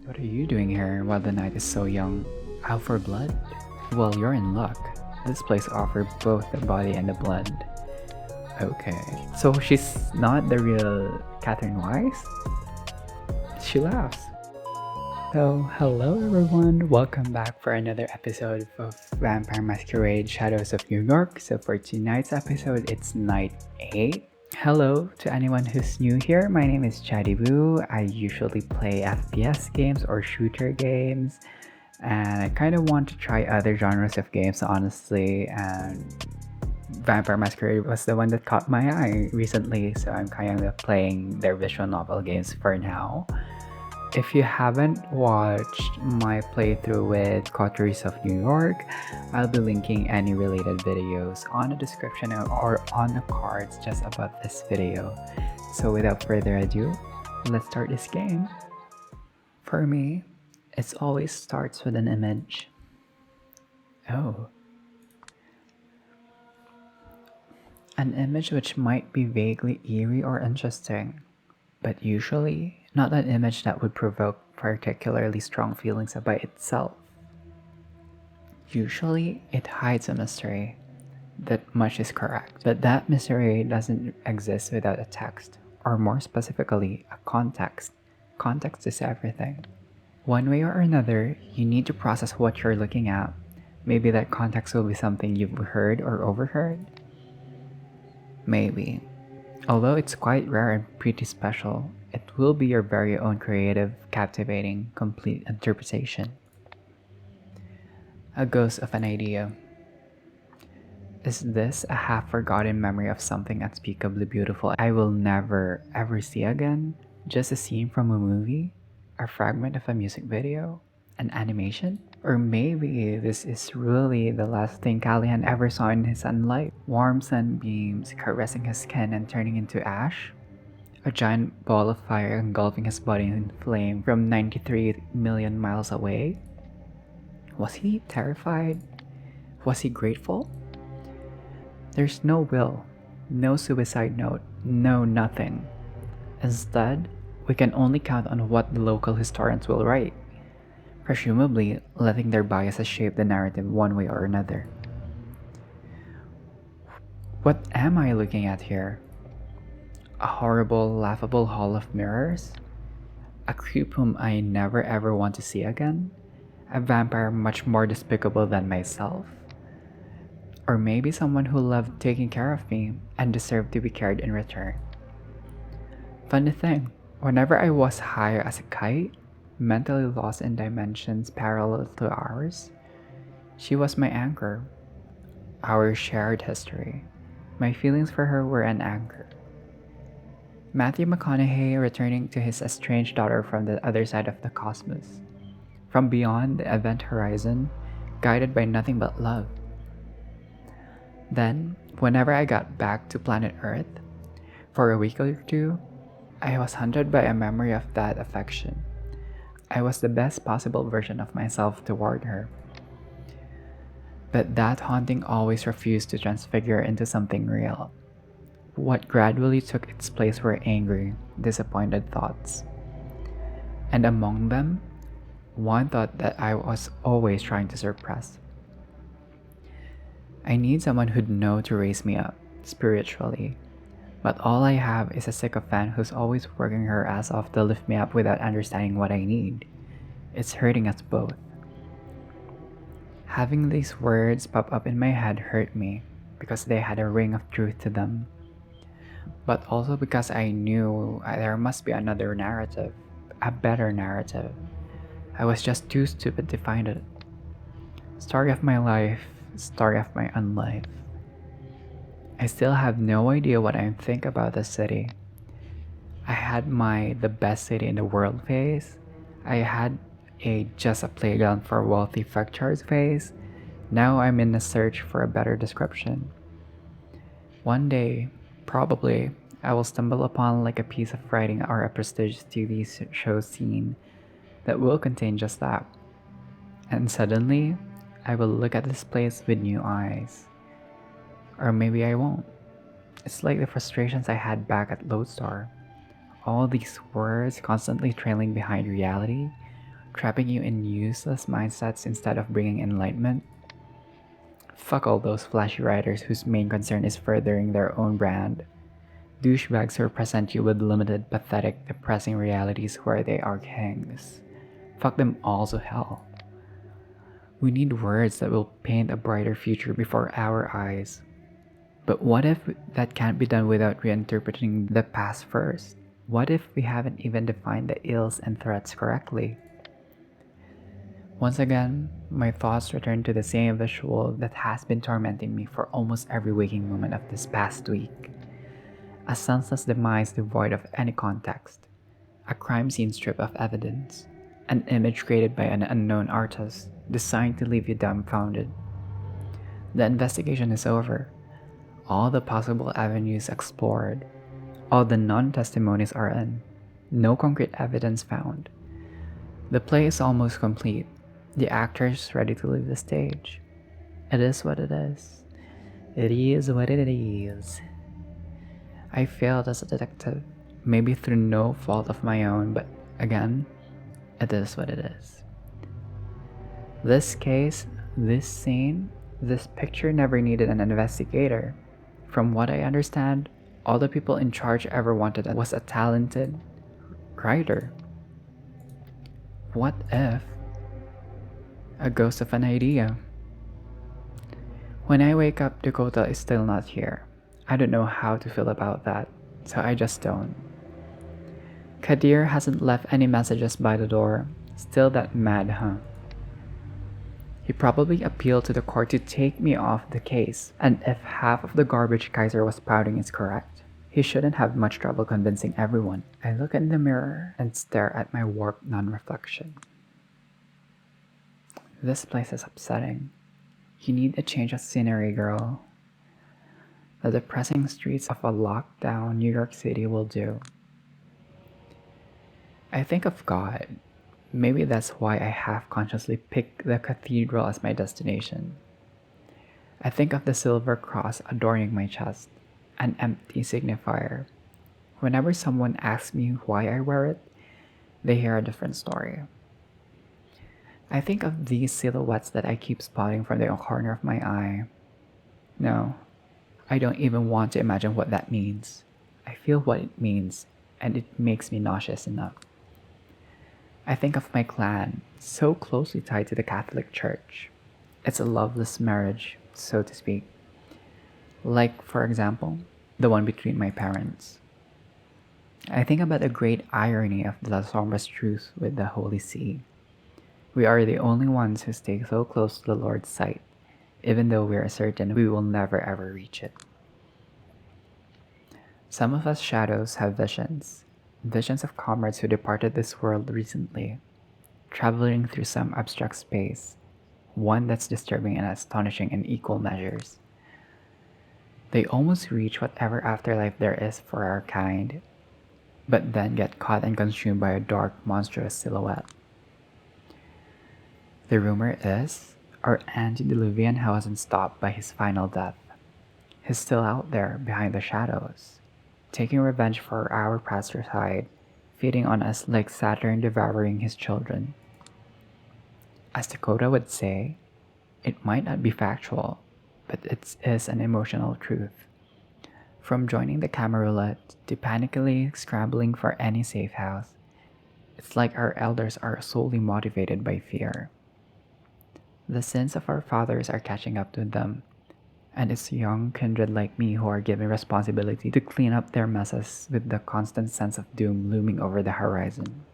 What are you doing here while the night is so young? Out for blood? Well, you're in luck. This place offers both the body and the blood. Okay, so she's not the real Katherine Weis? She laughs. So, hello everyone, welcome back for another episode of Vampire Masquerade Shadows of New York. So for tonight's episode, it's night 8. Hello to anyone who's new here, my name is Chaddy Boo. I usually play FPS games or shooter games, and I kind of want to try other genres of games honestly, and Vampire Masquerade was the one that caught my eye recently, so I'm kind of playing their visual novel games for now. If you haven't watched my playthrough with Coteries of New York, I'll be linking any related videos on the description or on the cards just about this video. So without further ado, let's start this game. For me, it always starts with an image. Oh. An image which might be vaguely eerie or interesting, but usually not an image that would provoke particularly strong feelings by itself. Usually, it hides a mystery. That much is correct. But that mystery doesn't exist without a text, or more specifically, a context. Context is everything. One way or another, you need to process what you're looking at. Maybe that context will be something you've heard or overheard. Maybe. Although it's quite rare and pretty special, it will be your very own creative, captivating, complete interpretation. A ghost of an idea. Is this a half-forgotten memory of something unspeakably beautiful I will never ever see again? Just a scene from a movie? A fragment of a music video? An animation? Or maybe this is really the last thing Callahan ever saw in his sunlight. Warm sunbeams caressing his skin and turning into ash. A giant ball of fire engulfing his body in flame from 93 million miles away. Was he terrified? Was he grateful? There's no will, no suicide note, no nothing. Instead, we can only count on what the local historians will write, presumably letting their biases shape the narrative one way or another. What am I looking at here? A horrible, laughable hall of mirrors? A creep whom I never ever want to see again? A vampire much more despicable than myself? Or maybe someone who loved taking care of me and deserved to be cared in return? Funny thing, whenever I was high as a kite, mentally lost in dimensions parallel to ours, she was my anchor. Our shared history. My feelings for her were an anchor. Matthew McConaughey returning to his estranged daughter from the other side of the cosmos, from beyond the event horizon, guided by nothing but love. Then, whenever I got back to planet Earth, for a week or two, I was haunted by a memory of that affection. I was the best possible version of myself toward her. But that haunting always refused to transfigure into something real. What gradually took its place were angry, disappointed thoughts. And among them, one thought that I was always trying to suppress. I need someone who'd know to raise me up, spiritually. But all I have is a sycophant who's always working her ass off to lift me up without understanding what I need. It's hurting us both. Having these words pop up in my head hurt me because they had a ring of truth to them. But also because I knew there must be another narrative, a better narrative. I was just too stupid to find it. Story of my life, story of my unlife. I still have no idea what I think about the city. I had my the best city in the world phase. I had a just a playground for wealthy fuckchards phase. Now I'm in a search for a better description. One day, probably, I will stumble upon like a piece of writing or a prestigious TV show scene that will contain just that. And suddenly, I will look at this place with new eyes. Or maybe I won't. It's like the frustrations I had back at Lodestar. All these words constantly trailing behind reality, trapping you in useless mindsets instead of bringing enlightenment. Fuck all those flashy writers whose main concern is furthering their own brand. Douchebags who present you with limited, pathetic, depressing realities where they are kings. Fuck them all to hell. We need words that will paint a brighter future before our eyes. But what if that can't be done without reinterpreting the past first? What if we haven't even defined the ills and threats correctly? Once again, my thoughts return to the same visual that has been tormenting me for almost every waking moment of this past week. A senseless demise devoid of any context. A crime scene stripped of evidence. An image created by an unknown artist, designed to leave you dumbfounded. The investigation is over. All the possible avenues explored. All the non-testimonies are in. No concrete evidence found. The play is almost complete. The actors ready to leave the stage. It is what it is. It is what it is. I failed as a detective, maybe through no fault of my own, but again, it is what it is. This case, this scene, this picture never needed an investigator. From what I understand, all the people in charge ever wanted was a talented writer. What if? A ghost of an idea. When I wake up, Dakota is still not here. I don't know how to feel about that, so I just don't. Kadir hasn't left any messages by the door. Still that mad, huh? He probably appealed to the court to take me off the case, and if half of the garbage Kaiser was spouting is correct, he shouldn't have much trouble convincing everyone. I look in the mirror and stare at my warped non-reflection. This place is upsetting. You need a change of scenery, girl. The depressing streets of a locked-down New York City will do. I think of God. Maybe that's why I half-consciously pick the cathedral as my destination. I think of the silver cross adorning my chest, an empty signifier. Whenever someone asks me why I wear it, they hear a different story. I think of these silhouettes that I keep spotting from the corner of my eye. No, I don't even want to imagine what that means. I feel what it means, and it makes me nauseous enough. I think of my clan, so closely tied to the Catholic Church. It's a loveless marriage, so to speak. Like, for example, the one between my parents. I think about the great irony of the sombrous truth with the Holy See. We are the only ones who stay so close to the Lord's sight, even though we are certain we will never ever reach it. Some of us shadows have visions of comrades who departed this world recently, traveling through some abstract space, one that's disturbing and astonishing in equal measures. They almost reach whatever afterlife there is for our kind, but then get caught and consumed by a dark, monstrous silhouette. The rumor is, our antediluvian wasn't stopped by his final death. He's still out there behind the shadows, taking revenge for our patricide, feeding on us like Saturn devouring his children. As Dakota would say, it might not be factual, but it is an emotional truth. From joining the Camarulette to panically scrambling for any safe house, it's like our elders are solely motivated by fear. The sins of our fathers are catching up to them, and it's young kindred like me who are given responsibility to clean up their messes with the constant sense of doom looming over the horizon.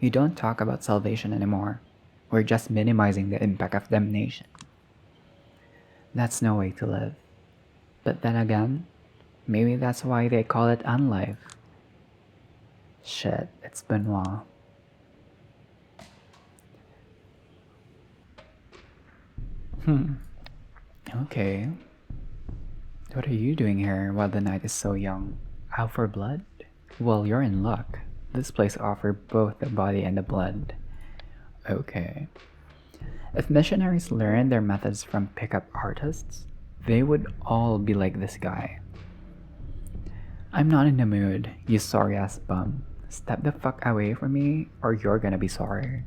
We don't talk about salvation anymore. We're just minimizing the impact of damnation. That's no way to live. But then again, maybe that's why they call it unlife. Shit, it's Benoit. Okay. What are you doing here while the night is so young? Out for blood? Well, you're in luck. This place offers both the body and the blood. Okay. If missionaries learned their methods from pickup artists, they would all be like this guy. I'm not in the mood, you sorry-ass bum. Step the fuck away from me, or you're gonna be sorry.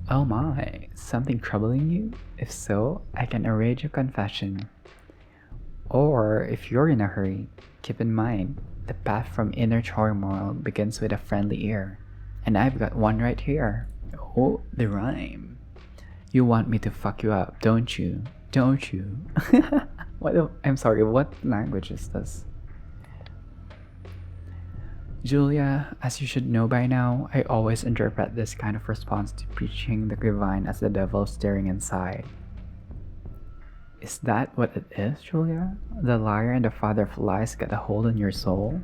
Oh my, something troubling you? If so, I can arrange a confession. Or, if you're in a hurry, keep in mind, the path from inner turmoil begins with a friendly ear. And I've got one right here. Oh, the rhyme. You want me to fuck you up, don't you? Don't you? I'm sorry, what language is this? Julia, as you should know by now, I always interpret this kind of response to preaching the divine as the devil staring inside. Is that what it is, Julia? The liar and the father of lies got a hold on your soul?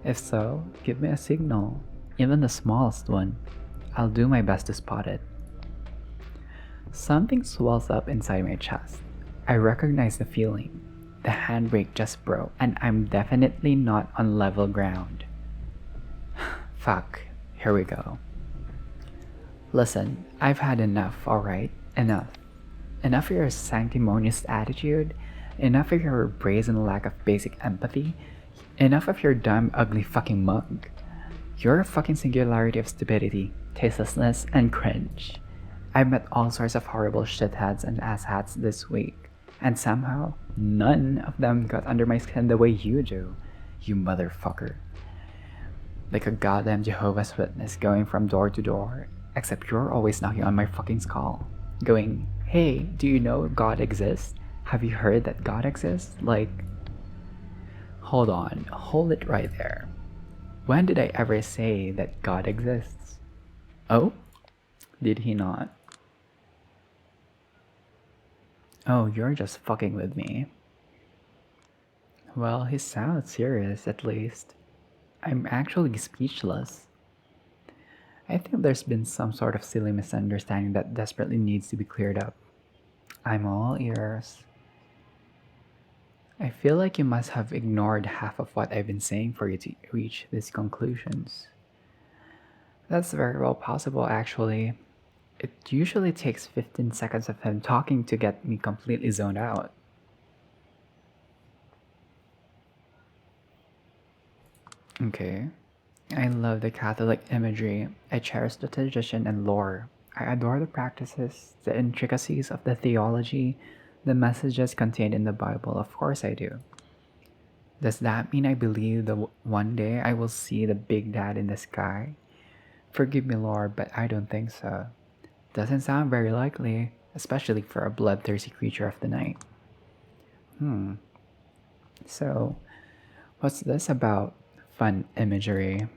If so, give me a signal, even the smallest one. I'll do my best to spot it. Something swells up inside my chest. I recognize the feeling. The handbrake just broke, and I'm definitely not on level ground. Fuck, here we go. Listen, I've had enough, alright? Enough. Enough of your sanctimonious attitude, enough of your brazen lack of basic empathy, enough of your dumb, ugly fucking mug. You're a fucking singularity of stupidity, tastelessness, and cringe. I've met all sorts of horrible shitheads and asshats this week, and somehow, none of them got under my skin the way you do, you motherfucker. Like a goddamn Jehovah's Witness going from door to door, except you're always knocking on my fucking skull, going, hey, do you know God exists? Have you heard that God exists? Like, hold on, hold it right there. When did I ever say that God exists? Oh? Did he not? Oh, you're just fucking with me. Well, he sounds serious at least. I'm actually speechless. I think there's been some sort of silly misunderstanding that desperately needs to be cleared up. I'm all ears. I feel like you must have ignored half of what I've been saying for you to reach these conclusions. That's very well possible, actually. It usually takes 15 seconds of him talking to get me completely zoned out. Okay. I love the Catholic imagery. I cherish the tradition and lore. I adore the practices, the intricacies of the theology, the messages contained in the Bible. Of course I do. Does that mean I believe that one day I will see the big dad in the sky? Forgive me, Lord, but I don't think so. Doesn't sound very likely, especially for a bloodthirsty creature of the night. So, what's this about? Fun imagery.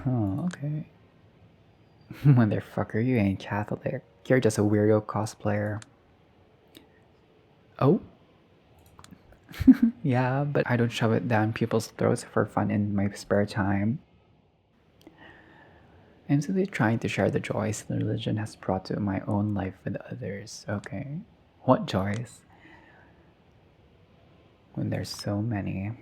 Oh, okay. Motherfucker, you ain't Catholic. You're just a weirdo cosplayer. Oh? Yeah, but I don't shove it down people's throats for fun in my spare time. I'm simply trying to share the joys religion has brought to my own life with others. Okay. What joys? When there's so many.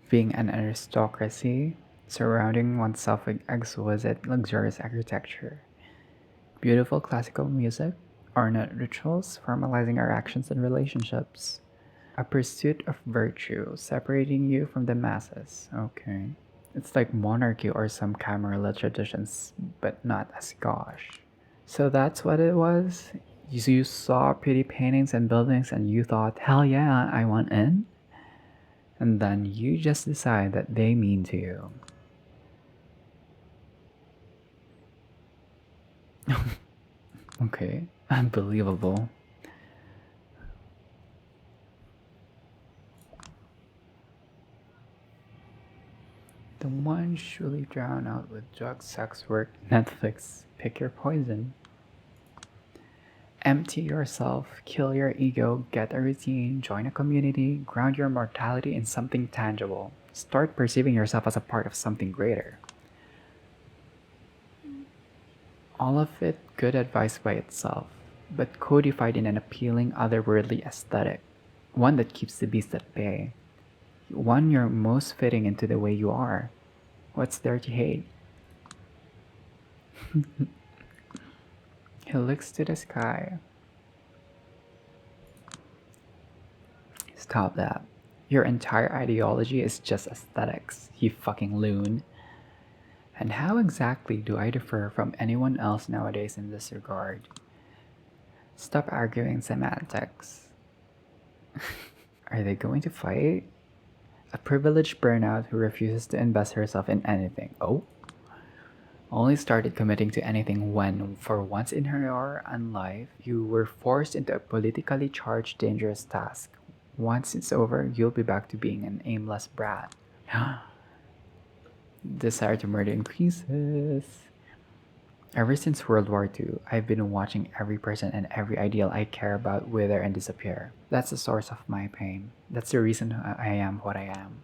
Being an aristocracy, surrounding oneself with exquisite, luxurious architecture, beautiful classical music, ornate rituals, formalizing our actions and relationships, a pursuit of virtue, separating you from the masses. Okay. It's like monarchy or some Camarilla traditions, but not as gauche. So that's what it was? You saw pretty paintings and buildings and you thought, hell yeah, I want in? And then you just decide that they mean to you. Okay, unbelievable. The one surely drown out with drugs, sex work, Netflix. Pick your poison. Empty yourself, kill your ego, get a routine, join a community, ground your mortality in something tangible. Start perceiving yourself as a part of something greater. All of it good advice by itself, but codified in an appealing otherworldly aesthetic. One that keeps the beast at bay. One you're most fitting into the way you are. What's there to hate? He looks to the sky. stop that. Your entire ideology is just aesthetics, you fucking loon. And how exactly do I differ from anyone else nowadays in this regard? Stop arguing semantics. Are they going to fight? A privileged burnout who refuses to invest herself in anything. Oh? Only started committing to anything when, for once in her life, you were forced into a politically charged, dangerous task. Once it's over, you'll be back to being an aimless brat. Desire to murder increases. Ever since World War II, I've been watching every person and every ideal I care about wither and disappear. That's the source of my pain. That's the reason I am what I am.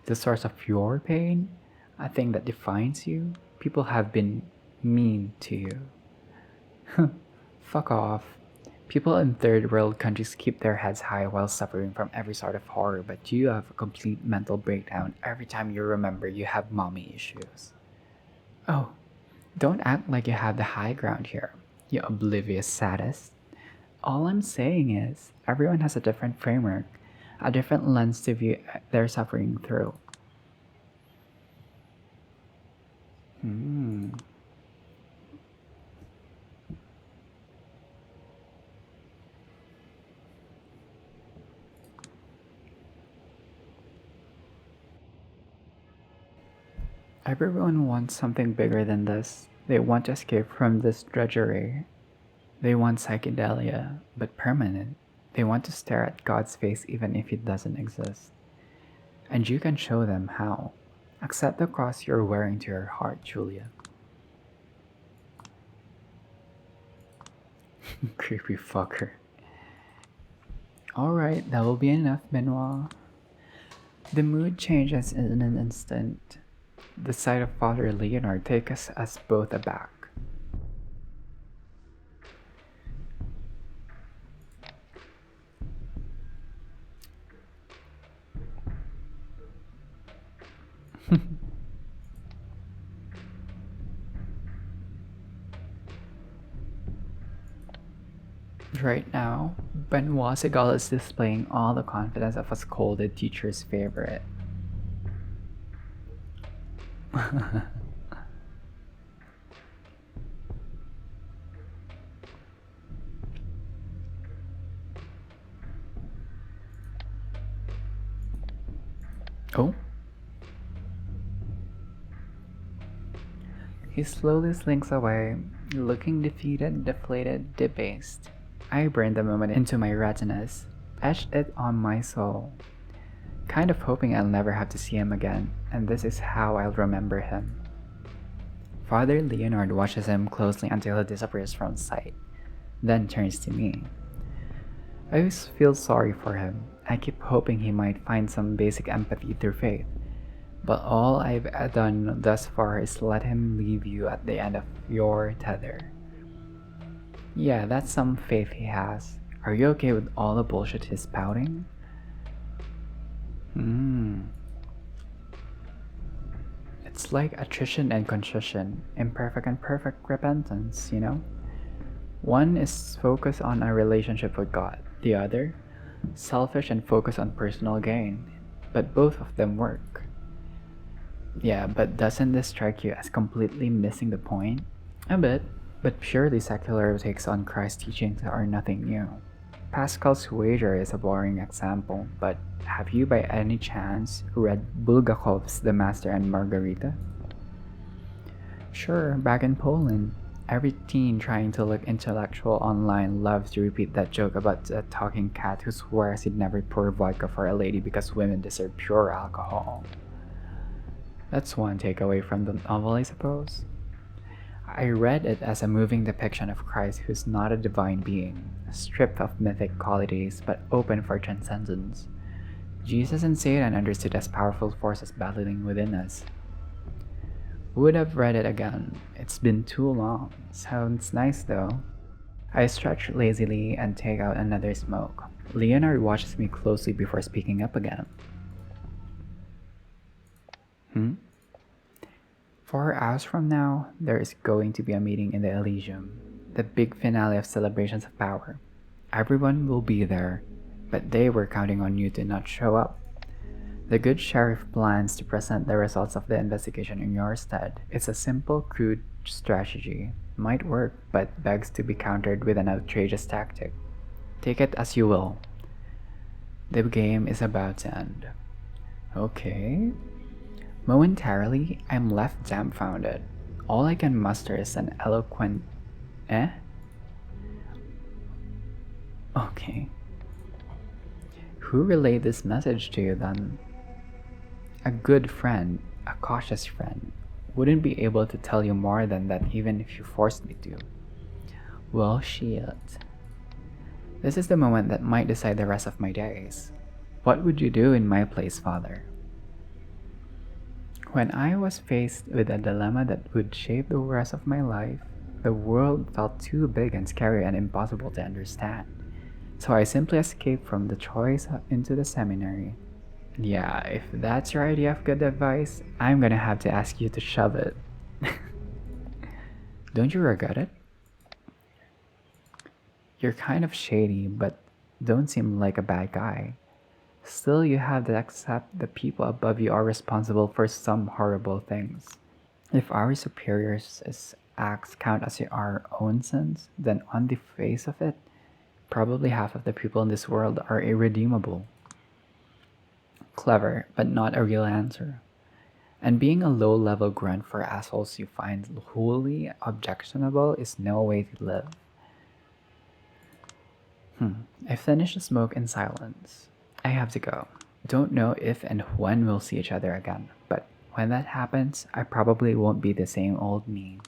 The source of your pain? A thing that defines you? People have been mean to you. Fuck off. People in third world countries keep their heads high while suffering from every sort of horror, but you have a complete mental breakdown every time you remember you have mommy issues. Oh, don't act like you have the high ground here, you oblivious sadist. All I'm saying is, everyone has a different framework, a different lens to view their suffering through. Everyone wants something bigger than this. They want to escape from this drudgery. They want psychedelia, but permanent. They want to stare at God's face even if it doesn't exist. And you can show them how. Accept the cross you're wearing to your heart, Julia. Creepy fucker. Alright, that will be enough, Benoit. The mood changes in an instant. The sight of Father Leonard takes us both aback. Right now, Benoit Segal is displaying all the confidence of a scolded teacher's favorite. Oh? He slowly slinks away, looking defeated, deflated, debased. I burned the moment into my retinas, etched it on my soul. Kind of hoping I'll never have to see him again, and this is how I'll remember him. Father Leonard watches him closely until he disappears from sight, then turns to me. I always feel sorry for him. I keep hoping he might find some basic empathy through faith, but all I've done thus far is let him leave you at the end of your tether. Yeah, that's some faith he has. Are you okay with all the bullshit he's spouting? It's like attrition and contrition, imperfect and perfect repentance, you know? One is focused on a relationship with God, the other, selfish and focused on personal gain. But both of them work. Yeah, but doesn't this strike you as completely missing the point? A bit, but purely secular takes on Christ's teachings are nothing new. Pascal's wager is a boring example, but have you by any chance read Bulgakov's The Master and Margarita? Sure, back in Poland, every teen trying to look intellectual online loves to repeat that joke about a talking cat who swears he'd never pour vodka for a lady because women deserve pure alcohol. That's one takeaway from the novel, I suppose. I read it as a moving depiction of Christ who's not a divine being, stripped of mythic qualities but open for transcendence. Jesus and Satan understood as powerful forces battling within us. Would have read it again. It's been too long. Sounds nice though. I stretch lazily and take out another smoke. Leonard watches me closely before speaking up again. 4 hours from now, there is going to be a meeting in the Elysium, the big finale of Celebrations of Power. Everyone will be there. but they were counting on you to not show up. The good sheriff plans to present the results of the investigation in your stead. It's a simple, crude strategy. Might work, but begs to be countered with an outrageous tactic. Take it as you will. The game is about to end. Okay. Momentarily, I'm left dumbfounded. All I can muster is an eloquent eh? Okay. Who relayed this message to you then? A good friend, a cautious friend, wouldn't be able to tell you more than that even if you forced me to. Well, shit. This is the moment that might decide the rest of my days. What would you do in my place, Father? When I was faced with a dilemma that would shape the rest of my life, the world felt too big and scary and impossible to understand. So I simply escaped from the choice into the seminary. Yeah, if that's your idea of good advice, I'm gonna have to ask you to shove it. Don't you regret it? You're kind of shady, but don't seem like a bad guy. Still, you have to accept the people above you are responsible for some horrible things. If our superiors' acts count as our own sins, then on the face of it, probably half of the people in this world are irredeemable. Clever, but not a real answer. And being a low-level grunt for assholes you find wholly objectionable is no way to live. I finish the smoke in silence. I have to go. Don't know if and when we'll see each other again, but when that happens, I probably won't be the same old me.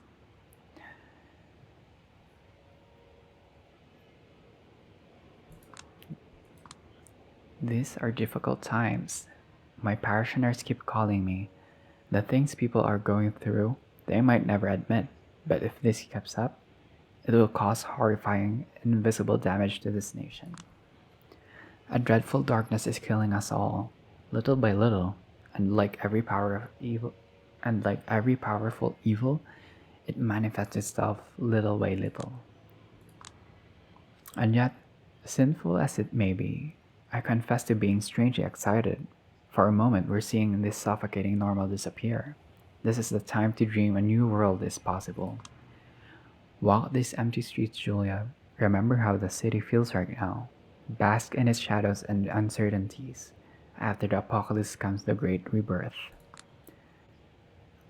These are difficult times. My parishioners keep calling me. The things people are going through, they might never admit, but if this keeps up, it will cause horrifying, invisible damage to this nation. A dreadful darkness is killing us all, little by little, and like every powerful evil, it manifests itself little by little. And yet, sinful as it may be, I confess to being strangely excited. For a moment, we're seeing this suffocating normal disappear. This is the time to dream a new world is possible. Walk these empty streets, Julia. Remember how the city feels right now. Bask in its shadows and uncertainties. After the apocalypse comes the great rebirth.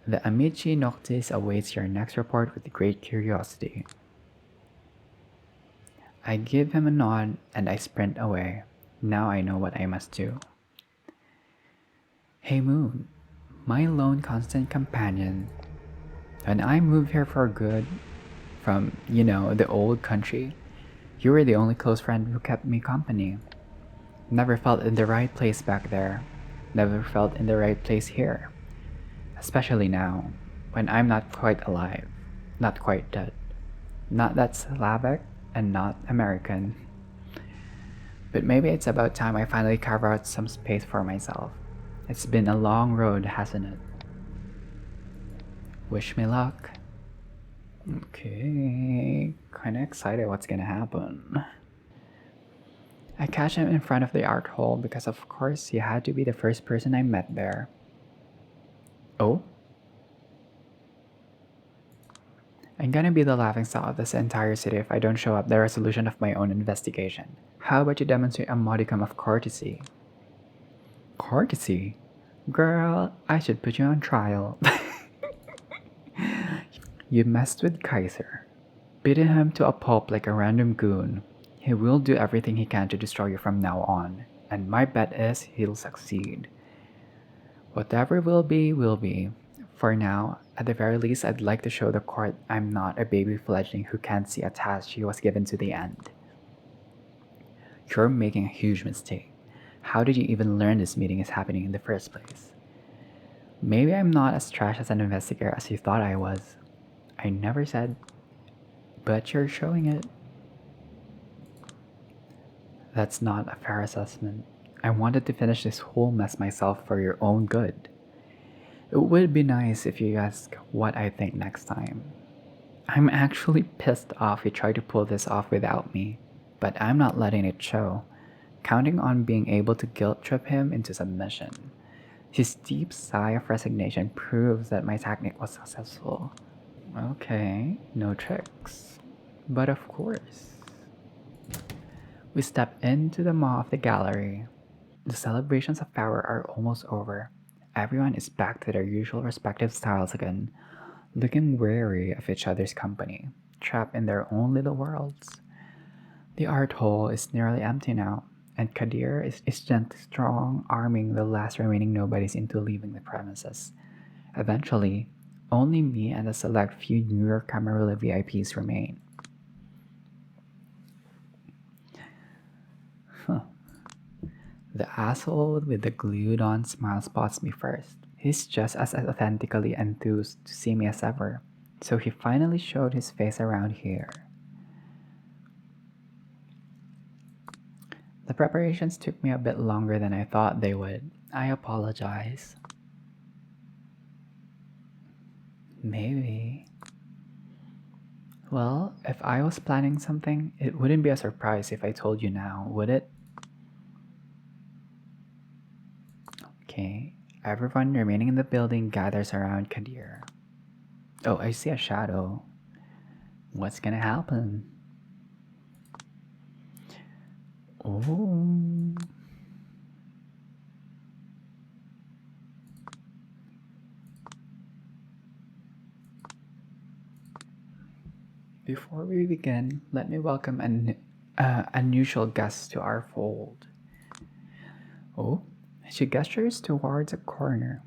The Amici Noctis awaits your next report with great curiosity. I give him a nod and I sprint away. Now I know what I must do. Hey Moon, my lone constant companion. When I moved here for good, from, the old country, you were the only close friend who kept me company. Never felt in the right place back there. Never felt in the right place here. Especially now, when I'm not quite alive, not quite dead. Not that Slavic and not American. But maybe it's about time I finally carve out some space for myself. It's been a long road, hasn't it? Wish me luck. Okay, kinda excited what's gonna happen. I catch him in front of the art hall because of course he had to be the first person I met there. Oh? I'm gonna be the laughingstock of this entire city if I don't show up the resolution of my own investigation. How about you demonstrate a modicum of courtesy? Courtesy? Girl, I should put you on trial. You messed with Kaiser. Beating him to a pulp like a random goon. He will do everything he can to destroy you from now on, and my bet is he'll succeed. Whatever will be, will be. For now, at the very least, I'd like to show the court I'm not a baby fledgling who can't see a task she was given to the end. You're making a huge mistake. How did you even learn this meeting is happening in the first place? Maybe I'm not as trash as an investigator as you thought I was. I never said, but you're showing it. That's not a fair assessment. I wanted to finish this whole mess myself for your own good. It would be nice if you ask what I think next time. I'm actually pissed off you tried to pull this off without me, but I'm not letting it show. counting on being able to guilt trip him into submission. His deep sigh of resignation proves that my tactic was successful. Okay, no tricks. But of course. We step into the maw of the gallery. The celebrations of power are almost over. Everyone is back to their usual respective styles again, looking wary of each other's company, trapped in their own little worlds. The art hall is nearly empty now, and Kadir is gently strong arming the last remaining nobodies into leaving the premises. Eventually, only me and a select few New York Camarilla VIPs remain. Huh. The asshole with the glued on smile spots me first. He's just as authentically enthused to see me as ever, so he finally showed his face around here. The preparations took me a bit longer than I thought they would. I apologize. Maybe. Well, if I was planning something, it wouldn't be a surprise if I told you now, would it? Okay, everyone remaining in the building gathers around Kadir. Oh, I see a shadow. What's gonna happen? Oh. Before we begin, let me welcome an unusual guest to our fold. Oh, she gestures towards a corner,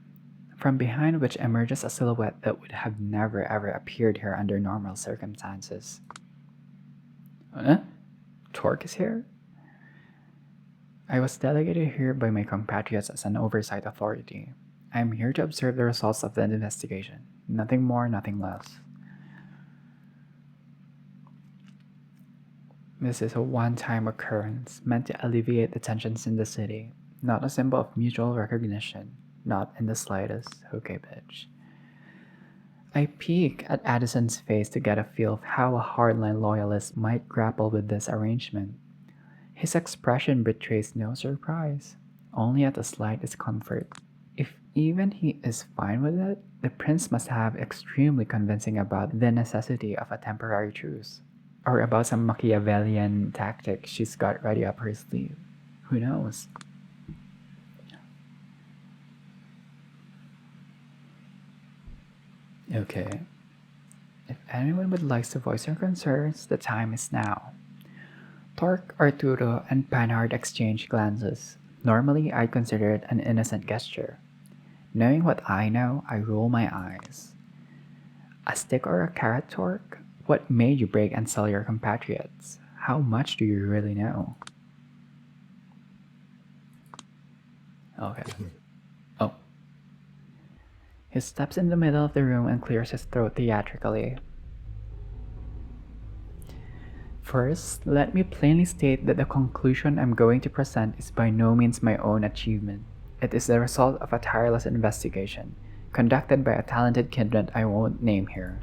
from behind which emerges a silhouette that would have never ever appeared here under normal circumstances. Torque is here? I was delegated here by my compatriots as an oversight authority. I am here to observe the results of the investigation. Nothing more, nothing less. This is a one-time occurrence meant to alleviate the tensions in the city, not a symbol of mutual recognition, not in the slightest. Okay, bitch. I peek at Addison's face to get a feel of how a hardline loyalist might grapple with this arrangement. His expression betrays no surprise, only at a slight discomfort. If even he is fine with it, the prince must have extremely convincing about the necessity of a temporary truce, or about some Machiavellian tactic she's got ready up her sleeve. Who knows? Okay. If anyone would like to voice their concerns, the time is now. Torque, Arturo, and Panhard exchange glances. Normally, I'd consider it an innocent gesture. Knowing what I know, I roll my eyes. A stick or a carrot, Torque? What made you break and sell your compatriots? How much do you really know? Okay. Oh. He steps in the middle of the room and clears his throat theatrically. First, let me plainly state that the conclusion I'm going to present is by no means my own achievement. It is the result of a tireless investigation, conducted by a talented kindred I won't name here.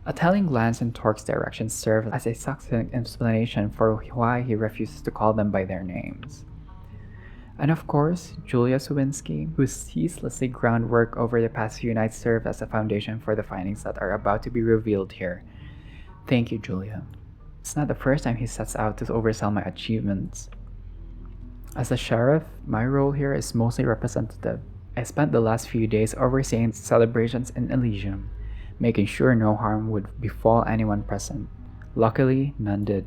A telling glance in Torque's direction serves as a succinct explanation for why he refuses to call them by their names. And of course, Julia Sawinski, whose ceaselessly groundwork over the past few nights served as a foundation for the findings that are about to be revealed here. Thank you, Julia. It's not the first time he sets out to oversell my achievements. As a sheriff, my role here is mostly representative. I spent the last few days overseeing celebrations in Elysium, making sure no harm would befall anyone present. Luckily, none did.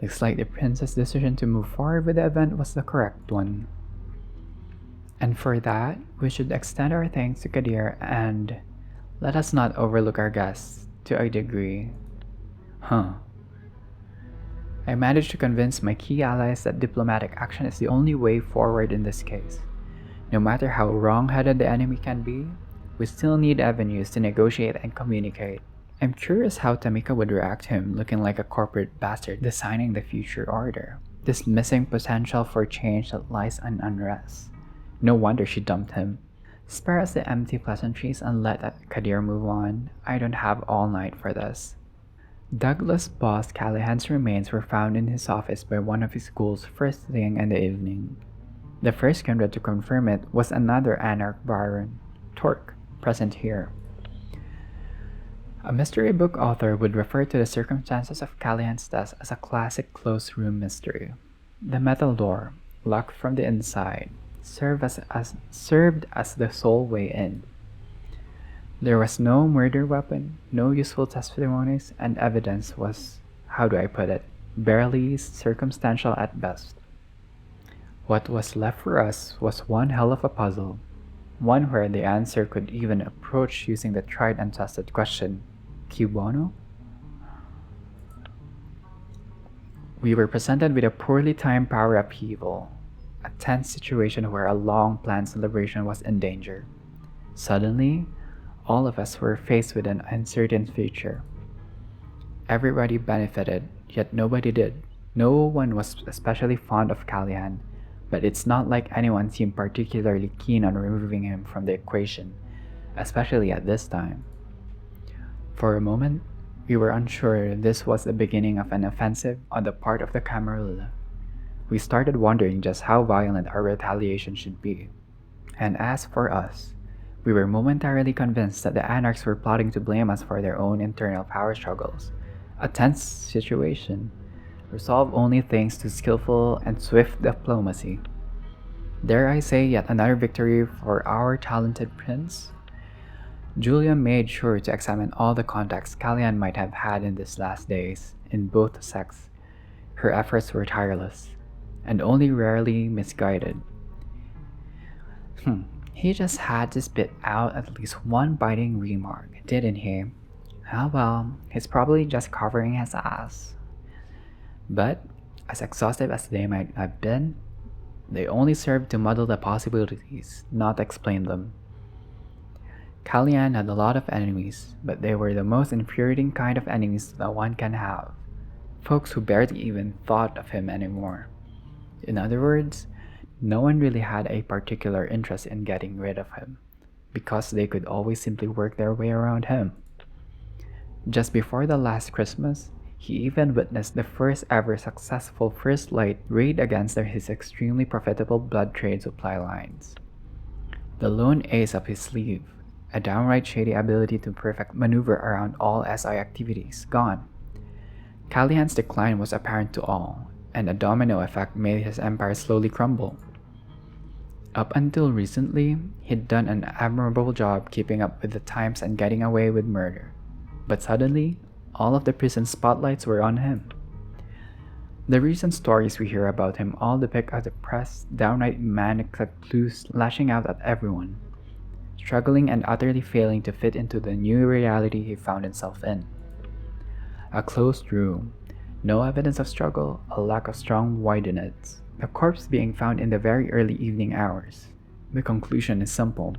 Looks like the prince's decision to move forward with the event was the correct one. And for that, we should extend our thanks to Kadir and let us not overlook our guests to a degree. I managed to convince my key allies that diplomatic action is the only way forward in this case. No matter how wrong-headed the enemy can be, we still need avenues to negotiate and communicate. I'm curious how Tamika would react to him looking like a corporate bastard designing the future order. This missing potential for change that lies in unrest. No wonder she dumped him. Spare us the empty pleasantries and let Kadir move on. I don't have all night for this. Douglas Boss Callahan's remains were found in his office by one of his schools first thing in the evening. The first candidate to confirm it was another anarch baron, Torque, present here. A mystery book author would refer to the circumstances of Callahan's death as a classic closed room mystery. The metal door, locked from the inside, served as the sole way in. There was no murder weapon, no useful testimonies, and evidence was, how do I put it, barely circumstantial at best. What was left for us was one hell of a puzzle, one where the answer could even approach using the tried and tested question, Cui bono? We were presented with a poorly timed power upheaval, a tense situation where a long-planned celebration was in danger. Suddenly, all of us were faced with an uncertain future. Everybody benefited, yet nobody did. No one was especially fond of Callahan, but it's not like anyone seemed particularly keen on removing him from the equation, especially at this time. For a moment, we were unsure this was the beginning of an offensive on the part of the Camarilla. We started wondering just how violent our retaliation should be. And as for us, we were momentarily convinced that the anarchs were plotting to blame us for their own internal power struggles. A tense situation, resolved only thanks to skillful and swift diplomacy. Dare I say yet another victory for our talented prince? Julia made sure to examine all the contacts Callahan might have had in these last days, in both sects. Her efforts were tireless, and only rarely misguided. He just had to spit out at least one biting remark, didn't he? Ah well, he's probably just covering his ass. But, as exhaustive as they might have been, they only served to muddle the possibilities, not explain them. Callahan had a lot of enemies, but they were the most infuriating kind of enemies that one can have. Folks who barely even thought of him anymore. In other words, no one really had a particular interest in getting rid of him, because they could always simply work their way around him. Just before the last Christmas, he even witnessed the first ever successful First Light raid against his extremely profitable blood trade supply lines. The lone ace up his sleeve, a downright shady ability to perfect maneuver around all SI activities, gone. Callahan's decline was apparent to all, and a domino effect made his empire slowly crumble. Up until recently, he'd done an admirable job keeping up with the times and getting away with murder. But suddenly, all of the prison spotlights were on him. The recent stories we hear about him all depict a depressed, downright manic recluse lashing out at everyone, struggling and utterly failing to fit into the new reality he found himself in. A closed room, no evidence of struggle, a lack of strong wydenness, the corpse being found in the very early evening hours. The conclusion is simple.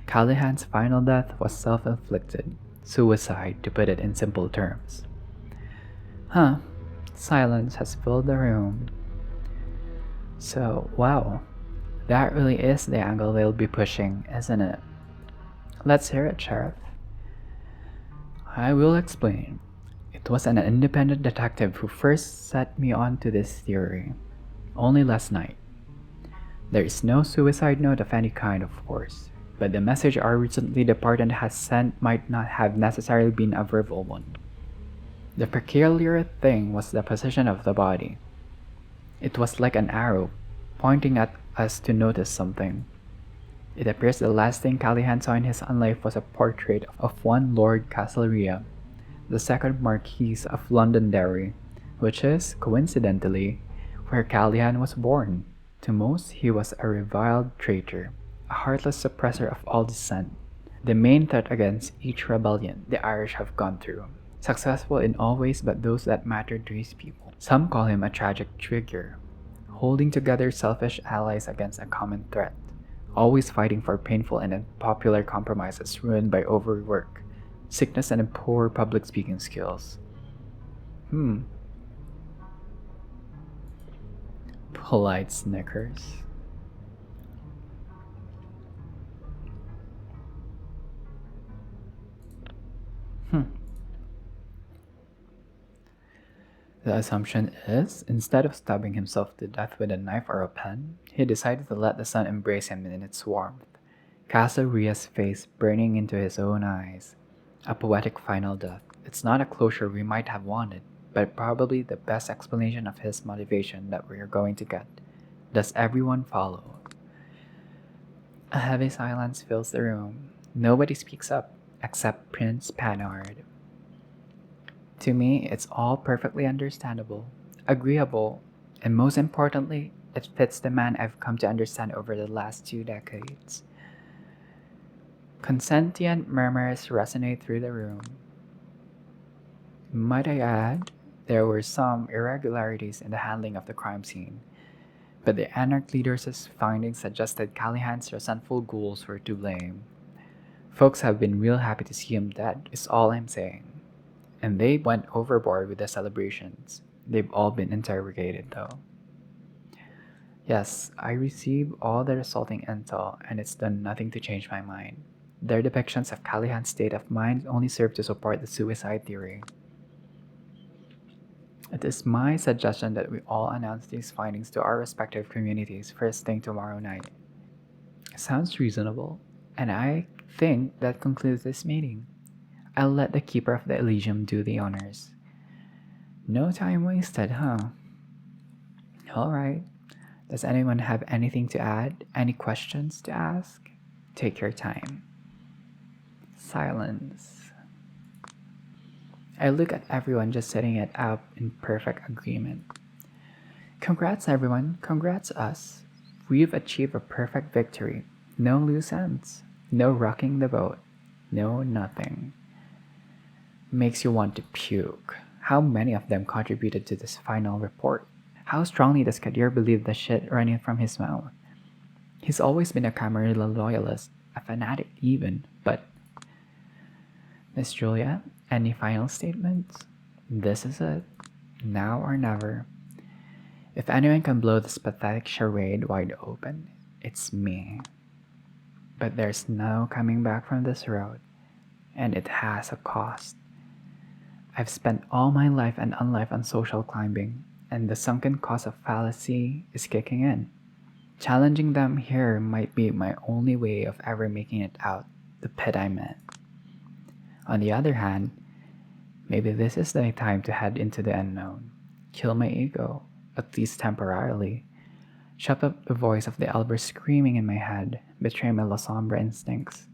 Callahan's final death was self-inflicted, suicide to put it in simple terms. Silence has filled the room. So, wow, that really is the angle they'll be pushing, isn't it? Let's hear it, Sheriff. I will explain. It was an independent detective who first set me on to this theory. Only last night. There is no suicide note of any kind, of course, but the message our recently departed has sent might not have necessarily been a verbal one. The peculiar thing was the position of the body. It was like an arrow, pointing at us to notice something. It appears the last thing Callahan saw in his own life was a portrait of one Lord Castlereagh, the second Marquis of Londonderry, which is, coincidentally, where Callahan was born. To most, he was a reviled traitor, a heartless suppressor of all dissent, the main threat against each rebellion the Irish have gone through, successful in all ways but those that mattered to his people. Some call him a tragic figure, holding together selfish allies against a common threat, always fighting for painful and unpopular compromises ruined by overwork, sickness, and poor public speaking skills. Polite snickers. The assumption is, instead of stabbing himself to death with a knife or a pen, he decided to let the sun embrace him in its warmth. Castoria's face burning into his own eyes. A poetic final death. It's not a closure we might have wanted, but probably the best explanation of his motivation that we're going to get. Does everyone follow? A heavy silence fills the room. Nobody speaks up, except Prince Panhard. To me, it's all perfectly understandable, agreeable, and most importantly, it fits the man I've come to understand over the last 2 decades. Consentient murmurs resonate through the room. Might I add, there were some irregularities in the handling of the crime scene, but the Anarch leaders' findings suggested Callahan's resentful ghouls were to blame. Folks have been real happy to see him dead, is all I'm saying. And they went overboard with the celebrations. They've all been interrogated, though. Yes, I received all the resulting intel, and it's done nothing to change my mind. Their depictions of Callahan's state of mind only serve to support the suicide theory. It is my suggestion that we all announce these findings to our respective communities first thing tomorrow night. Sounds reasonable, and I think that concludes this meeting. I'll let the keeper of the Elysium do the honors. No time wasted, huh? Alright. Does anyone have anything to add? Any questions to ask? Take your time. Silence. I look at everyone just sitting it out in perfect agreement. Congrats, everyone. Congrats, us. We've achieved a perfect victory. No loose ends. No rocking the boat. No nothing. Makes you want to puke. How many of them contributed to this final report? How strongly does Kadir believe the shit running from his mouth? He's always been a Camarilla loyalist, a fanatic even, but... Miss Julia, any final statements? This is it. Now or never. If anyone can blow this pathetic charade wide open, it's me. But there's no coming back from this road, and it has a cost. I've spent all my life and unlife on social climbing, and the sunken cost of fallacy is kicking in. Challenging them here might be my only way of ever making it out the pit I'm in. On the other hand, maybe this is the time to head into the unknown, kill my ego, at least temporarily, shut up the voice of the Elber screaming in my head, betray my La Sombra instincts,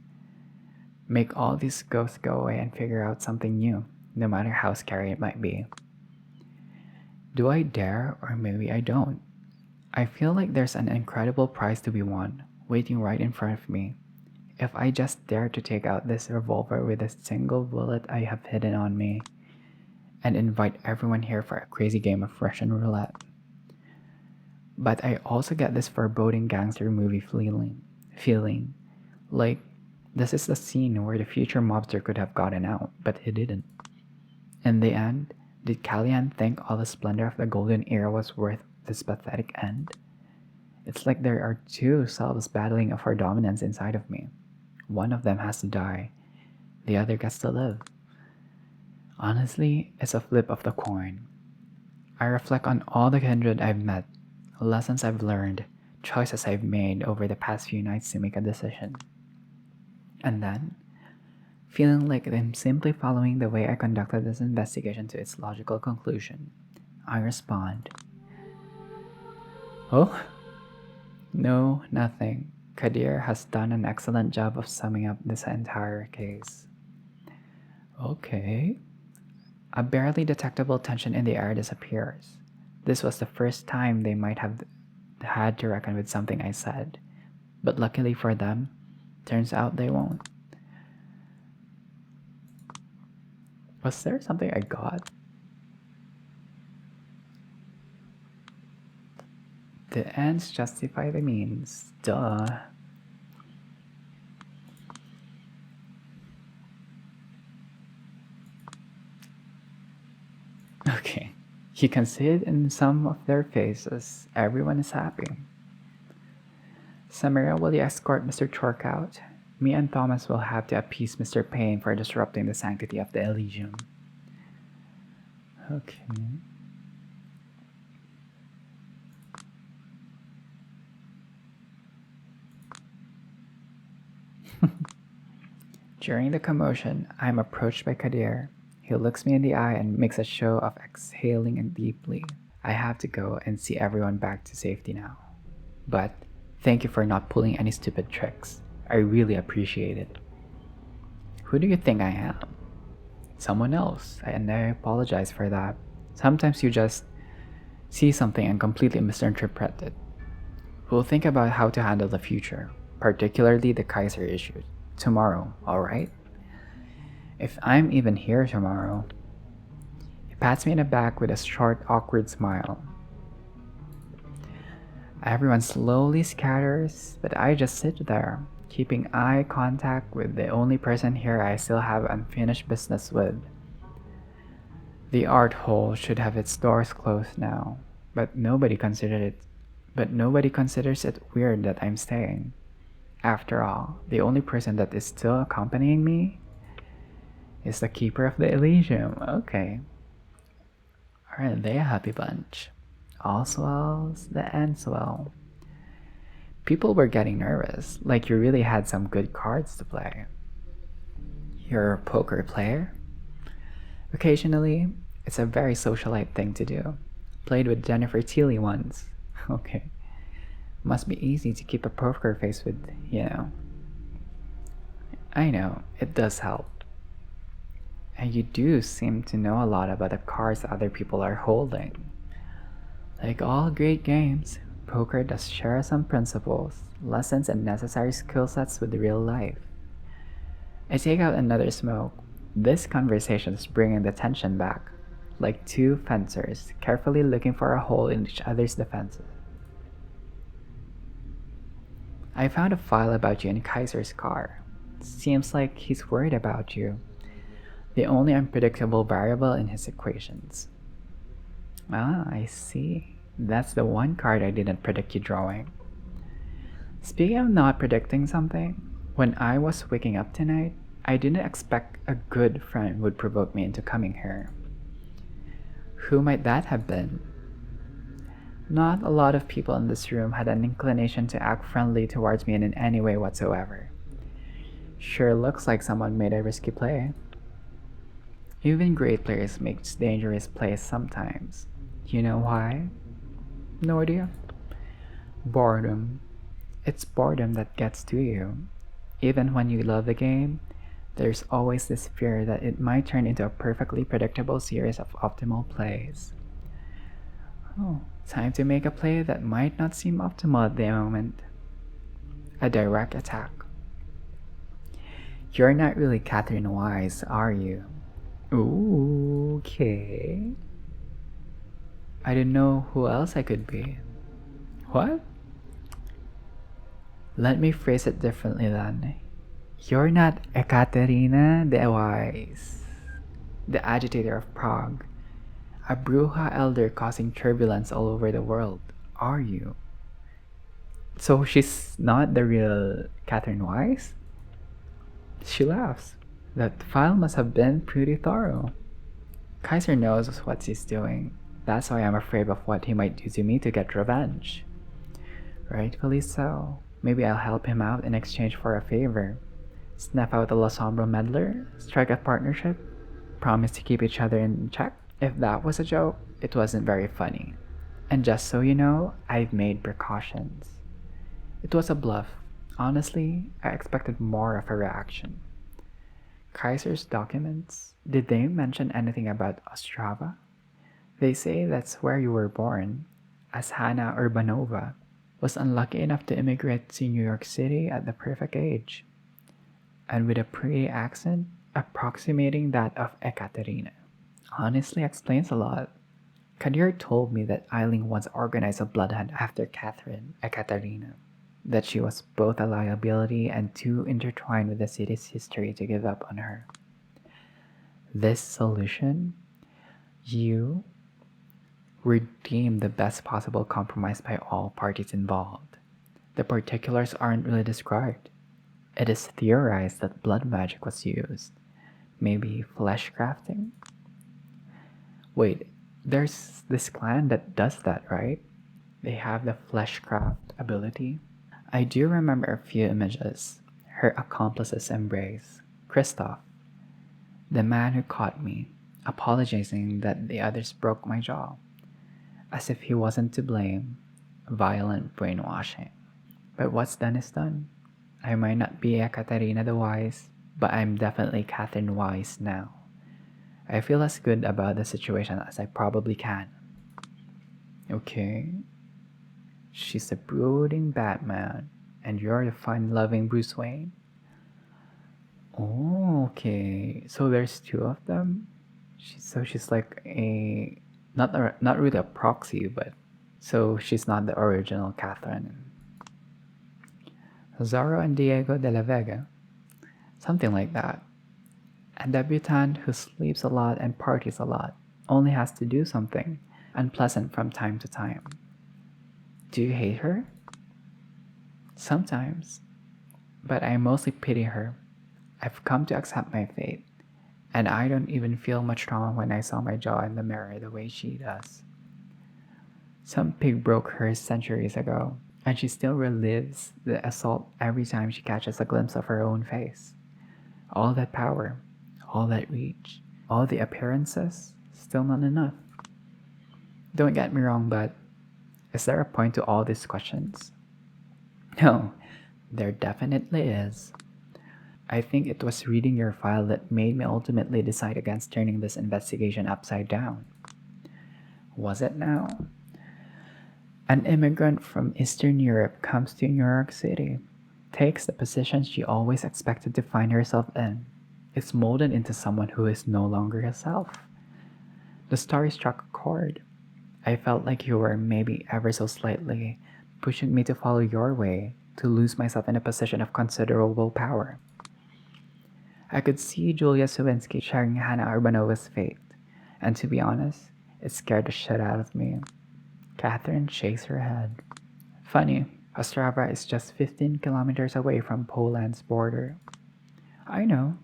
make all these ghosts go away and figure out something new, no matter how scary it might be. Do I dare, or maybe I don't? I feel like there's an incredible prize to be won, waiting right in front of me. If I just dare to take out this revolver with a single bullet I have hidden on me, and invite everyone here for a crazy game of Russian roulette. But I also get this foreboding gangster movie feeling like this is the scene where the future mobster could have gotten out, but he didn't. In the end, did Callahan think all the splendor of the golden era was worth this pathetic end? It's like there are two selves battling for dominance inside of me. One of them has to die. The other gets to live. Honestly, it's a flip of the coin. I reflect on all the kindred I've met, lessons I've learned, choices I've made over the past few nights to make a decision. And then, feeling like I'm simply following the way I conducted this investigation to its logical conclusion, I respond. Oh? No, nothing. Kadir has done an excellent job of summing up this entire case. Okay. A barely detectable tension in the air disappears. This was the first time they might have had to reckon with something I said. But luckily for them, turns out they won't. Was there something I got? The ends justify the means. Duh. Okay. You can see it in some of their faces. Everyone is happy. Samira, will you escort Mr. Chork out? Me and Thomas will have to appease Mr. Payne for disrupting the sanctity of the Elysium. Okay. During the commotion, I am approached by Kadir. He looks me in the eye and makes a show of exhaling deeply. I have to go and see everyone back to safety now. But thank you for not pulling any stupid tricks. I really appreciate it. Who do you think I am? Someone else, and I apologize for that. Sometimes you just see something and completely misinterpret it. We'll think about how to handle the future, particularly the Kaiser issues, tomorrow, alright? If I'm even here tomorrow. He pats me in the back with a short, awkward smile. Everyone slowly scatters, but I just sit there, keeping eye contact with the only person here I still have unfinished business with. The art hole should have its doors closed now, but nobody considers it weird that I'm staying. After all, the only person that is still accompanying me is the keeper of the Elysium. Okay. Aren't they a happy bunch? All swells, the end swell. People were getting nervous, like you really had some good cards to play. You're a poker player? Occasionally, it's a very socialite thing to do. Played with Jennifer Tilly once. Okay. Must be easy to keep a poker face with, you know. I know, it does help. And you do seem to know a lot about the cards other people are holding. Like all great games, poker does share some principles, lessons, and necessary skill sets with real life. I take out another smoke. This conversation is bringing the tension back, like two fencers carefully looking for a hole in each other's defenses. I found a file about you in Kaiser's car. Seems like he's worried about you. The only unpredictable variable in his equations. Ah, I see. That's the one card I didn't predict you drawing. Speaking of not predicting something, when I was waking up tonight, I didn't expect a good friend would provoke me into coming here. Who might that have been? Not a lot of people in this room had an inclination to act friendly towards me in any way whatsoever. Sure looks like someone made a risky play. Even great players make dangerous plays sometimes. You know why? No idea. Boredom. It's boredom that gets to you. Even when you love the game, there's always this fear that it might turn into a perfectly predictable series of optimal plays. Oh, time to make a play that might not seem optimal at the moment. A direct attack. You're not really Katherine Weis, are you? Ooh, okay. I didn't know who else I could be. What? Let me phrase it differently then. You're not Ekaterina de Weiss, the agitator of Prague, a Bruja elder causing turbulence all over the world, are you? So she's not the real Katherine Weis? She laughs. That file must have been pretty thorough. Kaiser knows what he's doing. That's why I'm afraid of what he might do to me to get revenge. Rightfully so. Maybe I'll help him out in exchange for a favor. Snuff out the La Sombra meddler, strike a partnership, promise to keep each other in check. If that was a joke, it wasn't very funny. And just so you know, I've made precautions. It was a bluff. Honestly, I expected more of a reaction. Kaiser's documents, did they mention anything about Ostrava? They say that's where you were born, as Hanna Urbanova was unlucky enough to immigrate to New York City at the perfect age, and with a pretty accent approximating that of Ekaterina. Honestly explains a lot. Kadir told me that Eileen once organized a blood hunt after Catherine, Ekaterina, that she was both a liability and too intertwined with the city's history to give up on her. This solution, you, were deemed the best possible compromise by all parties involved. The particulars aren't really described. It is theorized that blood magic was used. Maybe flesh crafting? Wait, there's this clan that does that, right? They have the fleshcraft ability. I do remember a few images. Her accomplices embrace, Christoph, the man who caught me, apologizing that the others broke my jaw, as if he wasn't to blame. Violent brainwashing. But what's done is done. I might not be a Katharina the Wise, but I'm definitely Katherine Weis now. I feel as good about the situation as I probably can. Okay. She's a brooding Batman, and you're the fun-loving Bruce Wayne? Oh, okay. So there's two of them? She's like a... Not really a proxy, but... So she's not the original Catherine. Zorro and Diego de la Vega? Something like that. A debutante who sleeps a lot and parties a lot, only has to do something unpleasant from time to time. Do you hate her? Sometimes. But I mostly pity her. I've come to accept my fate, and I don't even feel much trauma when I saw my jaw in the mirror the way she does. Some pig broke hers centuries ago, and she still relives the assault every time she catches a glimpse of her own face. All that power, all that reach, all the appearances, still not enough. Don't get me wrong, but is there a point to all these questions? No, there definitely is. I think it was reading your file that made me ultimately decide against turning this investigation upside down. Was it now? An immigrant from Eastern Europe comes to New York City, takes the position she always expected to find herself in, is molded into someone who is no longer herself. The story struck a chord. I felt like you were maybe ever so slightly pushing me to follow your way, to lose myself in a position of considerable power. I could see Julia Sawinski sharing Hannah Urbanova's fate, and to be honest, it scared the shit out of me. Katherine shakes her head. Funny, Ostrava is just 15 kilometers away from Poland's border. I know.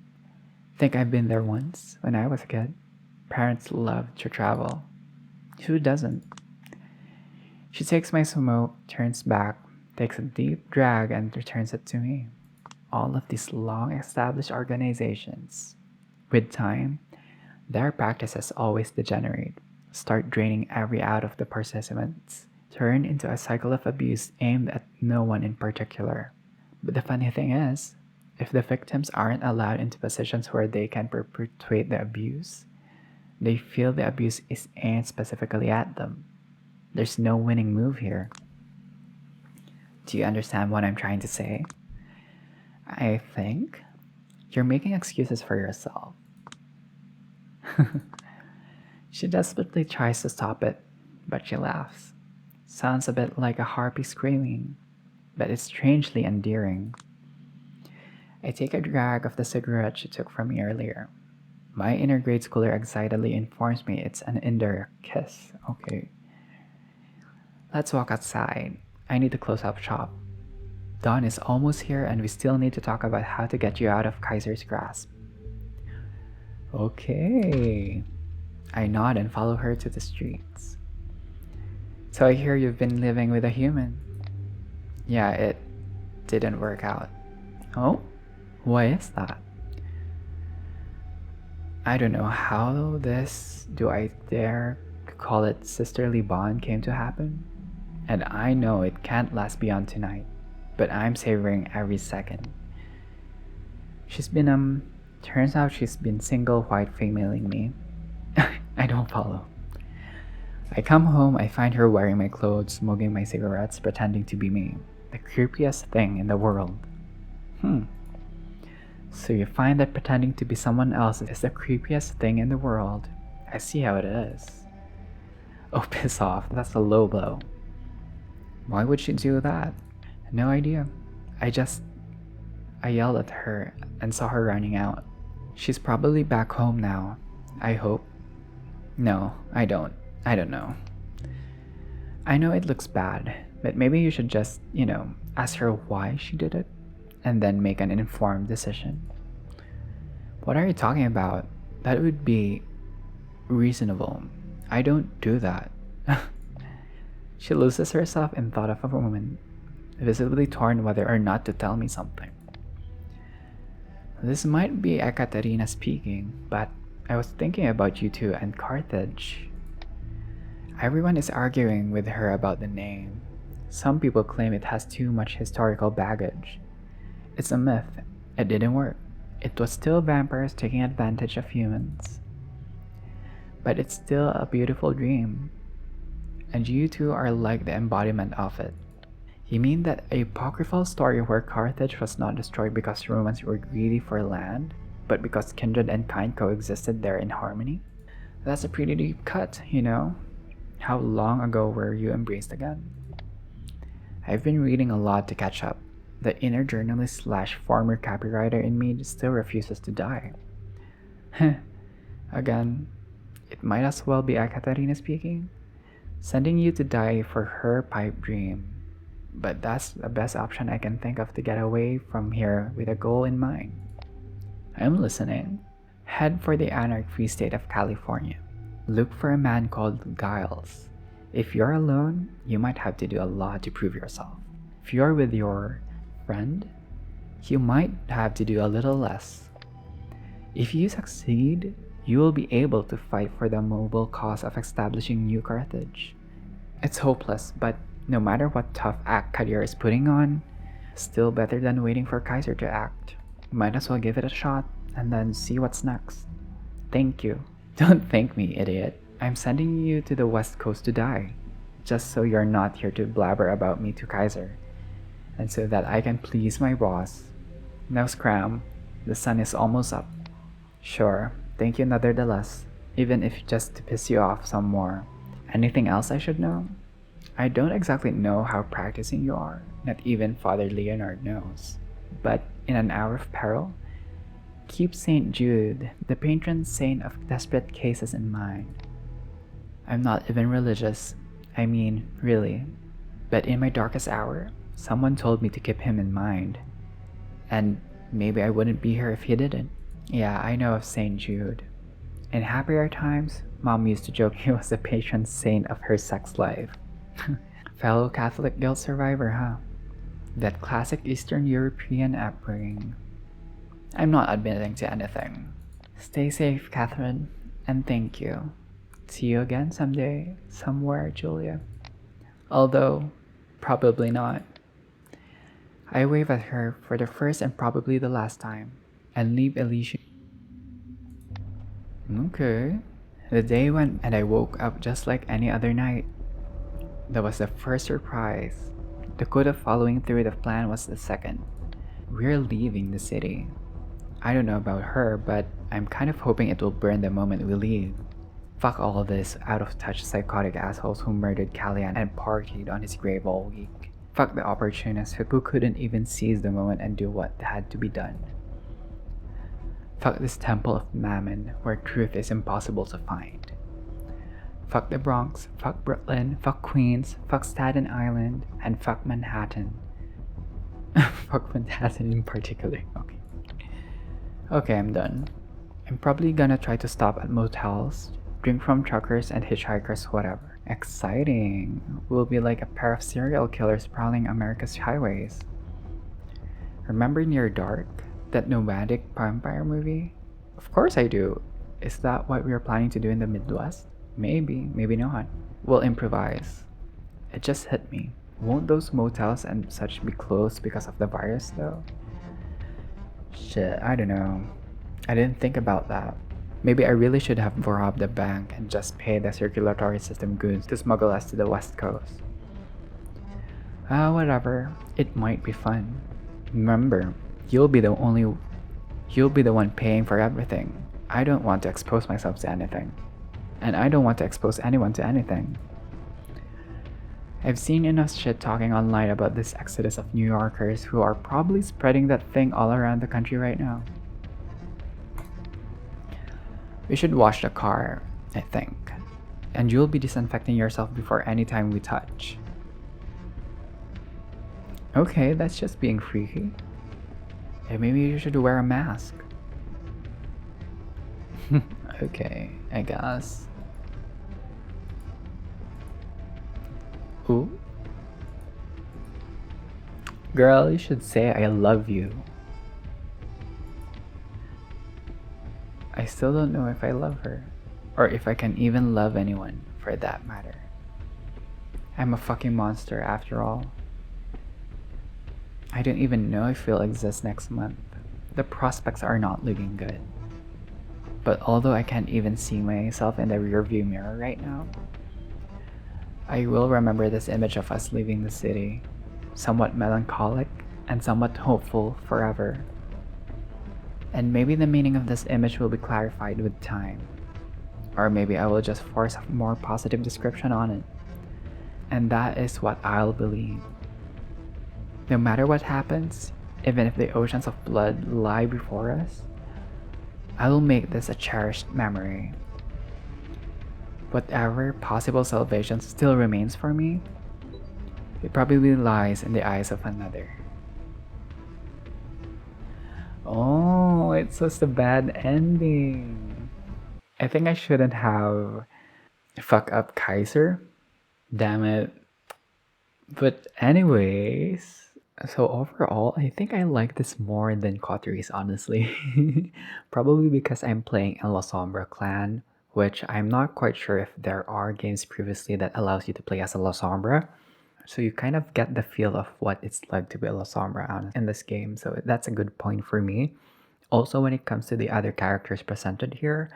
Think I've been there once, when I was a kid. Parents love to travel. Who doesn't? She takes my smoke, turns back, takes a deep drag, and returns it to me. All of these long-established organizations, with time, their practices always degenerate, start draining every out of the participants, turn into a cycle of abuse aimed at no one in particular. But the funny thing is, if the victims aren't allowed into positions where they can perpetuate the abuse, they feel the abuse is aimed specifically at them. There's no winning move here. Do you understand what I'm trying to say? I think you're making excuses for yourself. She desperately tries to stop it, but she laughs. Sounds a bit like a harpy screaming, but it's strangely endearing. I take a drag of the cigarette she took from me earlier. My inner grade schooler excitedly informs me it's an indirect kiss. Okay. Let's walk outside. I need to close up shop. Dawn is almost here and we still need to talk about how to get you out of Kaiser's grasp. Okay. I nod and follow her to the streets. So I hear you've been living with a human. Yeah, it didn't work out. Oh? Why is that? I don't know how this, do I dare call it sisterly bond came to happen? And I know it can't last beyond tonight, but I'm savoring every second. Turns out she's been single white femaling me. I don't follow. I come home, I find her wearing my clothes, smoking my cigarettes, pretending to be me. The creepiest thing in the world. So you find that pretending to be someone else is the creepiest thing in the world. I see how it is. Oh, piss off. That's a low blow. Why would she do that? No idea. I yelled at her and saw her running out. She's probably back home now. I hope. No, I don't. I don't know. I know it looks bad, but maybe you should just, ask her why she did it, and then make an informed decision. What are you talking about? That would be reasonable. I don't do that. She loses herself in thought of a woman, visibly torn whether or not to tell me something. This might be Ekaterina speaking, but I was thinking about you two and Carthage. Everyone is arguing with her about the name. Some people claim it has too much historical baggage. It's a myth. It didn't work. It was still vampires taking advantage of humans. But it's still a beautiful dream. And you two are like the embodiment of it. You mean that apocryphal story where Carthage was not destroyed because Romans were greedy for land, but because kindred and kind coexisted there in harmony? That's a pretty deep cut, you know? How long ago were you embraced again? I've been reading a lot to catch up. The inner journalist / former copywriter in me still refuses to die. Again, it might as well be Ekaterina speaking. Sending you to die for her pipe dream. But that's the best option I can think of to get away from here with a goal in mind. I'm listening. Head for the anarch-free state of California. Look for a man called Giles. If you're alone, you might have to do a lot to prove yourself. If you're with your friend, you might have to do a little less. If you succeed, you will be able to fight for the noble cause of establishing New Carthage. It's hopeless, but no matter what tough act Kadir is putting on, still better than waiting for Kaiser to act. Might as well give it a shot and then see what's next. Thank you. Don't thank me, idiot. I'm sending you to the West Coast to die, just so you're not here to blabber about me to Kaiser, and so that I can please my boss. Now scram, the sun is almost up. Sure, thank you nevertheless, even if just to piss you off some more. Anything else I should know? I don't exactly know how practicing you are, not even Father Leonard knows. But in an hour of peril, keep St. Jude, the patron saint of desperate cases, in mind. I'm not even religious, I mean, really. But in my darkest hour, someone told me to keep him in mind. And maybe I wouldn't be here if he didn't. Yeah, I know of St. Jude. In happier times, Mom used to joke he was the patron saint of her sex life. Fellow Catholic guilt survivor, huh? That classic Eastern European upbringing. I'm not admitting to anything. Stay safe, Catherine, and thank you. See you again someday, somewhere, Julia. Although, probably not. I wave at her for the first and probably the last time, and leave Elysium. Okay. The day went and I woke up just like any other night. That was the first surprise. The code of following through the plan was the second. We're leaving the city. I don't know about her, but I'm kind of hoping it will burn the moment we leave. Fuck all of this out-of-touch psychotic assholes who murdered Callian and partied on his grave all week. Fuck the opportunists who couldn't even seize the moment and do what had to be done. Fuck this temple of Mammon where truth is impossible to find. Fuck the Bronx, fuck Brooklyn, fuck Queens, fuck Staten Island, and fuck Manhattan. Fuck Manhattan in particular. Okay, I'm done. I'm probably gonna try to stop at motels, drink from truckers and hitchhikers, whatever. Exciting! We'll be like a pair of serial killers prowling America's highways. Remember Near Dark? That nomadic vampire movie? Of course I do. Is that what we are planning to do in the Midwest? Maybe, maybe not. We'll improvise. It just hit me. Won't those motels and such be closed because of the virus though? Shit, I don't know. I didn't think about that. Maybe I really should have robbed a bank and just paid the circulatory system goods to smuggle us to the West Coast. Whatever. It might be fun. Remember, you'll be the one paying for everything. I don't want to expose myself to anything. And I don't want to expose anyone to anything. I've seen enough shit talking online about this exodus of New Yorkers who are probably spreading that thing all around the country right now. We should wash the car, I think. And you'll be disinfecting yourself before any time we touch. Okay, that's just being freaky. And maybe you should wear a mask. Okay, I guess. Ooh. Girl, you should say I love you. still don't know if I love her, or if I can even love anyone for that matter. I'm a fucking monster after all. I don't even know if we'll exist next month. The prospects are not looking good. But although I can't even see myself in the rearview mirror right now, I will remember this image of us leaving the city, somewhat melancholic and somewhat hopeful forever. And maybe the meaning of this image will be clarified with time. Or maybe I will just force a more positive description on it. And that is what I'll believe. No matter what happens, even if the oceans of blood lie before us, I will make this a cherished memory. Whatever possible salvation still remains for me, it probably lies in the eyes of another. Oh, it's just a bad ending. I think I shouldn't have fuck up Kaiser. Damn it. But anyways, so overall, I think I like this more than Cauteries, honestly. Probably because I'm playing in La Sombra clan, which I'm not quite sure if there are games previously that allows you to play as a La Sombra. So you kind of get the feel of what it's like to be a La Sombra in this game. So that's a good point for me. Also, when it comes to the other characters presented here,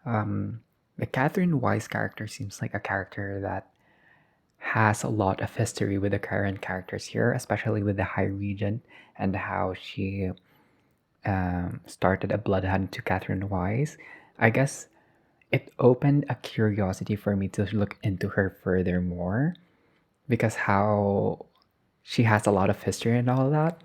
the Katherine Weis character seems like a character that has a lot of history with the current characters here, especially with the High Regent and how she started a blood hunt to Katherine Weis. I guess it opened a curiosity for me to look into her furthermore because how she has a lot of history and all that.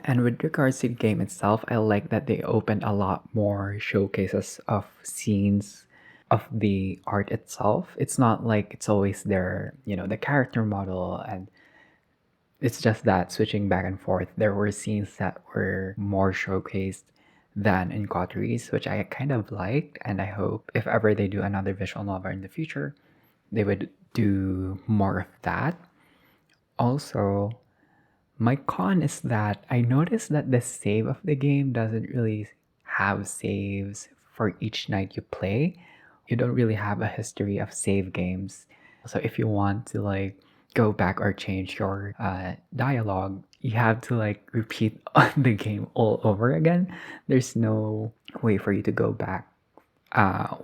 And with regards to the game itself, I like that they opened a lot more showcases of scenes of the art itself. It's not like it's always there, the character model, and it's just that switching back and forth. There were scenes that were more showcased than in Cauteries, which I kind of liked, and I hope if ever they do another visual novel in the future, they would do more of that. Also, my con is that I noticed that the save of the game doesn't really have saves for each night you play. You don't really have a history of save games. So if you want to go back or change your dialogue, you have to repeat the game all over again. There's no way for you to go back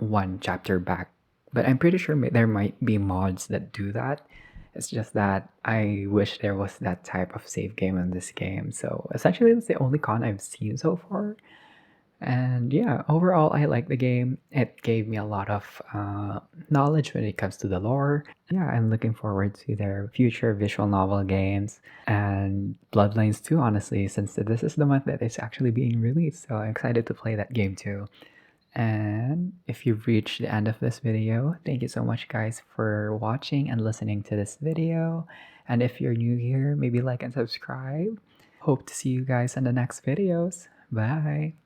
one chapter back. But I'm pretty sure there might be mods that do that. It's just that I wish there was that type of save game in this game. So essentially, that's the only con I've seen so far. And yeah, overall, I like the game. It gave me a lot of knowledge when it comes to the lore. Yeah, I'm looking forward to their future visual novel games and Bloodlines too, honestly, since this is the month that it's actually being released. So I'm excited to play that game too. And if you've reached the end of this video, thank you so much guys for watching and listening to this video. And if you're new here, maybe like and subscribe. Hope to see you guys in the next videos. Bye!